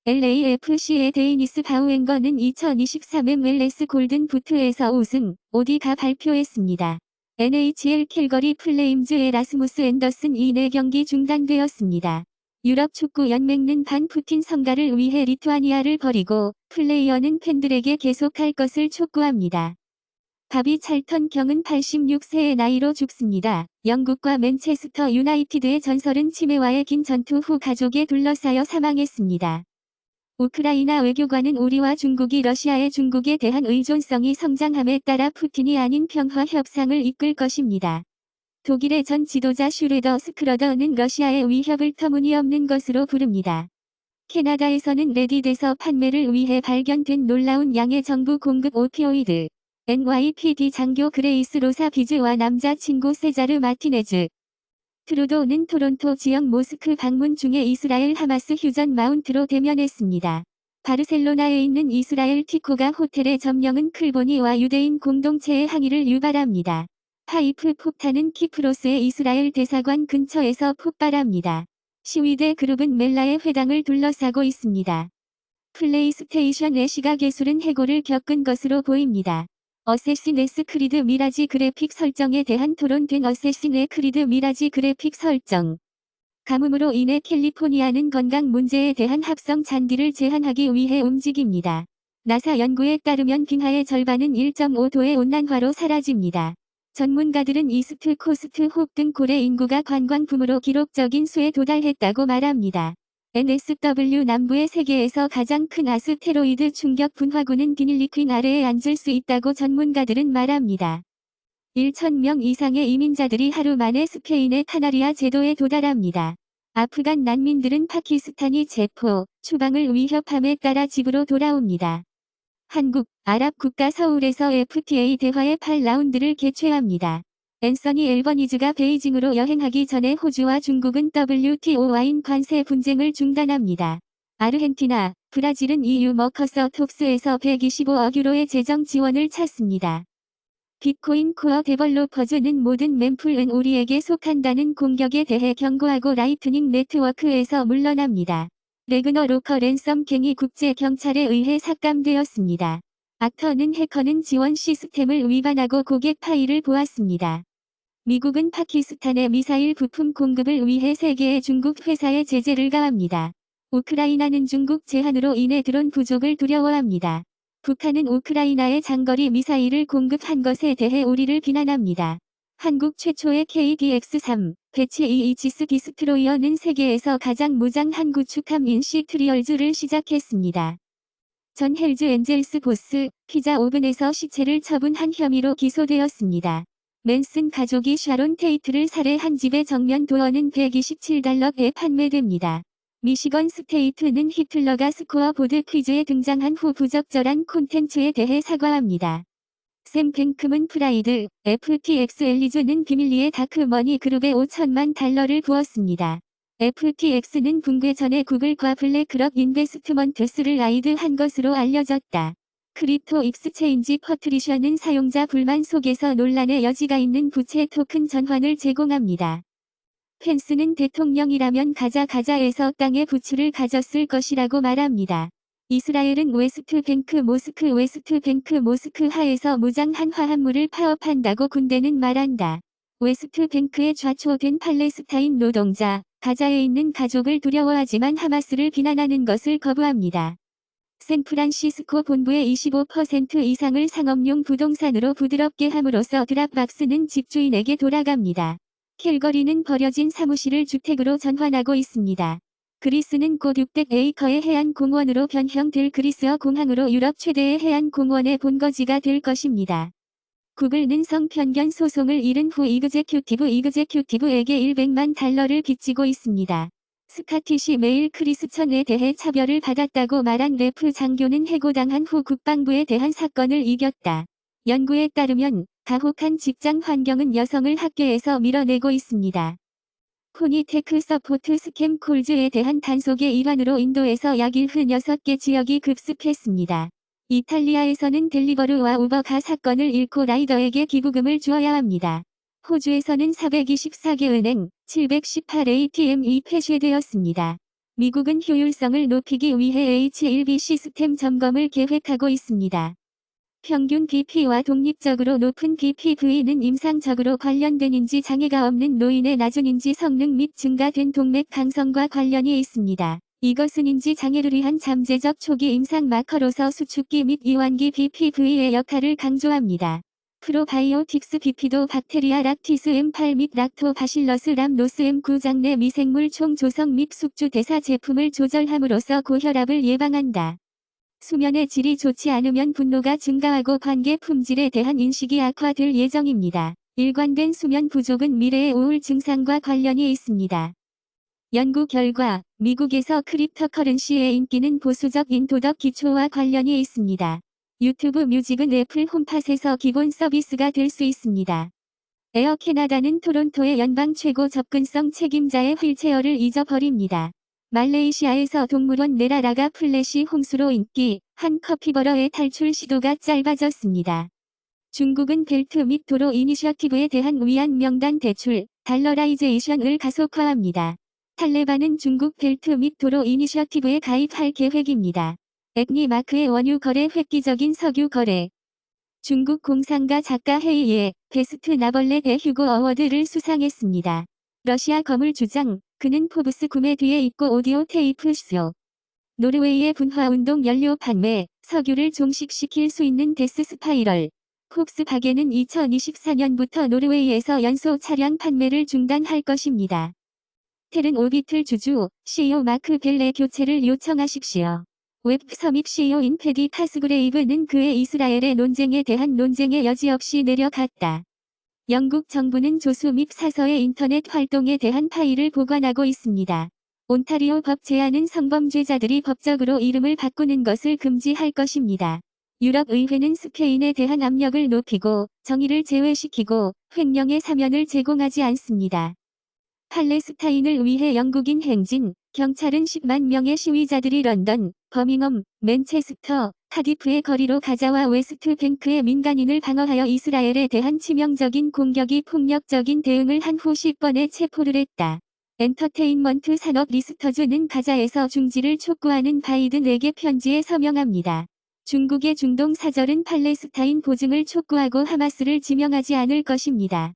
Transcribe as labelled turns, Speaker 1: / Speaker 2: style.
Speaker 1: LAFC의 데이니스 바우앵거는 2023 MLS 골든 부트에서 우승, 오디가 발표했습니다. NHL 캘거리 플레임즈의 라스무스 앤더슨 4경기 중단되었습니다. 유럽 축구 연맹은 반 푸틴 성가를 위해 리투아니아를 버리고 플레이어는 팬들에게 계속할 것을 촉구합니다. 바비 찰턴 경은 86세의 나이로 죽습니다. 영국과 맨체스터 유나이티드의 전설은 치매와의 긴 전투 후 가족에 둘러싸여 사망했습니다. 우크라이나 외교관은 우리와 중국이 러시아의 중국에 대한 의존성이 성장함에 따라 푸틴이 아닌 평화 협상을 이끌 것입니다. 독일의 전 지도자 슈레더 스크러더는 러시아의 위협을 터무니없는 것으로 부릅니다. 캐나다에서는 레딧에서 판매를 위해 발견된 놀라운 양의 정부 공급 오피오이드. NYPD 장교 그레이스 로사 비즈와 남자친구 세자르 마티네즈. 트루도는 토론토 지역 모스크 방문 중에 이스라엘 하마스 휴전 마운트로 대면했습니다. 바르셀로나에 있는 이스라엘 티코가 호텔의 점령은 클보니와 유대인 공동체의 항의를 유발합니다. 파이프 폭탄은 키프로스의 이스라엘 대사관 근처에서 폭발합니다. 시위대 그룹은 멜라의 회당을 둘러싸고 있습니다. 플레이스테이션의 시각 예술은 해고를 겪은 것으로 보입니다. 어세시네스 크리드 미라지 그래픽 설정에 대한 토론된 어세시네 크리드 미라지 그래픽 설정. 가뭄으로 인해 캘리포니아는 건강 문제에 대한 합성 잔디를 제한하기 위해 움직입니다. 나사 연구에 따르면 빙하의 절반은 1.5도의 온난화로 사라집니다. 전문가들은 이스트 코스트 혹 등 고래 인구가 관광붐으로 기록적인 수에 도달했다고 말합니다. NSW 남부의 세계에서 가장 큰 아스테로이드 충격 분화구는 비닐리퀸 아래에 앉을 수 있다고 전문가들은 말합니다. 1,000명 이상의 이민자들이 하루 만에 스페인의 카나리아 제도에 도달합니다. 아프간 난민들은 파키스탄이 체포, 추방을 위협함에 따라 집으로 돌아옵니다. 한국, 아랍 국가 서울에서 FTA 대화의 8라운드를 개최합니다. 앤서니 앨버니즈가 베이징으로 여행하기 전에 호주와 중국은 WTO 와인 관세 분쟁을 중단합니다. 아르헨티나, 브라질은 EU 머커서 톡스에서 125억 유로의 재정 지원을 찾습니다. 비트코인 코어 데벌로퍼즈는 모든 멤플은 우리에게 속한다는 공격에 대해 경고하고 라이트닝 네트워크에서 물러납니다. 레그너 로커 랜섬갱이 국제경찰에 의해 삭감되었습니다. 악터는 해커는 지원 시스템을 위반하고 고객 파일을 보았습니다. 미국은 파키스탄의 미사일 부품 공급을 위해 3개의 중국 회사에 제재를 가합니다. 우크라이나는 중국 제한으로 인해 드론 부족을 두려워합니다. 북한은 우크라이나에 장거리 미사일을 공급한 것에 대해 우리를 비난합니다. 한국 최초의 KDX-3, 배치 2 이지스 디스트로이어는 세계에서 가장 무장한 구축함 인시트리얼즈를 시작했습니다. 전 헬즈 엔젤스 보스, 피자 오븐에서 시체를 처분한 혐의로 기소되었습니다. 맨슨 가족이 샤론 테이트를 살해한 집의 정면 도어는 $127에 판매됩니다. 미시건 스테이트는 히틀러가 스코어보드 퀴즈에 등장한 후 부적절한 콘텐츠에 대해 사과합니다. 샘 뱅크문 프라이드, FTX 엘리즈는 비밀리에 다크머니 그룹에 $5천만 부었습니다. FTX는 붕괴 전에 구글과 블랙럭 인베스트먼트스를 아이드한 것으로 알려졌다. 크립토 익스체인지 퍼트리셔는 사용자 불만 속에서 논란의 여지가 있는 부채 토큰 전환을 제공합니다. 펜스는 대통령이라면 가자에서 땅의 부츠를 가졌을 것이라고 말합니다. 이스라엘은 웨스트뱅크 모스크 하에서 무장한 화합물을 파업한다고 군대는 말한다. 웨스트뱅크에 좌초된 팔레스타인 노동자, 가자에 있는 가족을 두려워하지만 하마스를 비난하는 것을 거부합니다. 샌프란시스코 본부의 25% 이상을 상업용 부동산으로 부드럽게 함으로써 드랍박스는 집주인에게 돌아갑니다. 캘거리는 버려진 사무실을 주택으로 전환하고 있습니다. 그리스는 곧 600에이커의 해안공원으로 변형될 그리스어 공항으로 유럽 최대의 해안공원의 본거지가 될 것입니다. 구글은 성편견 소송을 이른 후 이그제큐티브에게 $100만 빚지고 있습니다. 스카티시 메일 크리스천에 대해 차별을 받았다고 말한 래프 장교는 해고당한 후 국방부에 대한 사건을 이겼다. 연구에 따르면 가혹한 직장 환경은 여성을 학계에서 밀어내고 있습니다. 포니테크 서포트 스캠 콜즈에 대한 단속의 일환으로 인도에서 약 76개 지역이 급습했습니다. 이탈리아에서는 델리버루와 우버가 사건을 잃고 라이더에게 기부금을 주어야 합니다. 호주에서는 424개 은행, 718 ATM이 폐쇄되었습니다. 미국은 효율성을 높이기 위해 H1B 시스템 점검을 계획하고 있습니다. 평균 BP와 독립적으로 높은 BPV는 임상적으로 관련된 인지 장애가 없는 노인의 낮은 인지 성능 및 증가된 동맥 강성과 관련이 있습니다. 이것은 인지 장애를 위한 잠재적 초기 임상 마커로서 수축기 및 이완기 BPV의 역할을 강조합니다. 프로바이오틱스 BP도 박테리아 락티스 M8 및 락토바실러스 람노스 M9 장내 미생물 총조성 및 숙주 대사 제품을 조절함으로써 고혈압을 예방한다. 수면의 질이 좋지 않으면 분노가 증가하고 관계 품질에 대한 인식이 악화될 예정입니다. 일관된 수면 부족은 미래의 우울 증상과 관련이 있습니다. 연구 결과, 미국에서 크립터커런시의 인기는 보수적 인도덕 기초와 관련이 있습니다. 유튜브 뮤직은 애플 홈팟에서 기본 서비스가 될 수 있습니다. 에어 캐나다는 토론토의 연방 최고 접근성 책임자의 휠체어를 잊어버립니다. 말레이시아에서 동물원 네라라가 플래시 홍수로 인기, 한 커피버러의 탈출 시도가 짧아졌습니다. 중국은 벨트 및 도로 이니셔티브에 대한 위안 명단 대출, 달러라이제이션을 가속화합니다. 탈레반은 중국 벨트 및 도로 이니셔티브에 가입할 계획입니다. 액니 마크의 원유 거래 획기적인 석유 거래. 중국 공상가 작가 헤이의 베스트 나벌렛의 휴고 어워드를 수상했습니다. 러시아 거물 주장, 그는 포브스 구매 뒤에 있고 오디오 테이프 쇼. 노르웨이의 분화운동 연료 판매, 석유를 종식시킬 수 있는 데스 스파이럴. 폭스바겐은 2024년부터 노르웨이에서 연소 차량 판매를 중단할 것입니다. 텔은 오비틀 주주, CEO 마크 벨레 교체를 요청하십시오. 웹 서밋 CEO인 패디 파스그레이브는 그의 이스라엘의 논쟁에 대한 논쟁의 여지 없이 내려갔다. 영국 정부는 조수 및 사서의 인터넷 활동에 대한 파일을 보관하고 있습니다. 온타리오 법 제안은 성범죄자들이 법적으로 이름을 바꾸는 것을 금지할 것입니다. 유럽 의회는 스페인에 대한 압력을 높이고 정의를 제외시키고 횡령의 사면을 제공하지 않습니다. 팔레스타인을 위해 영국인 행진, 경찰은 10만 명의 시위자들이 런던, 버밍엄, 맨체스터, 카디프의 거리로 가자와 웨스트뱅크의 민간인을 방어하여 이스라엘에 대한 치명적인 공격이 폭력적인 대응을 한 후 10번의 체포를 했다. 엔터테인먼트 산업 리스터즈는 가자에서 중지를 촉구하는 바이든에게 편지에 서명합니다. 중국의 중동 사절은 팔레스타인 보증을 촉구하고 하마스를 지명하지 않을 것입니다.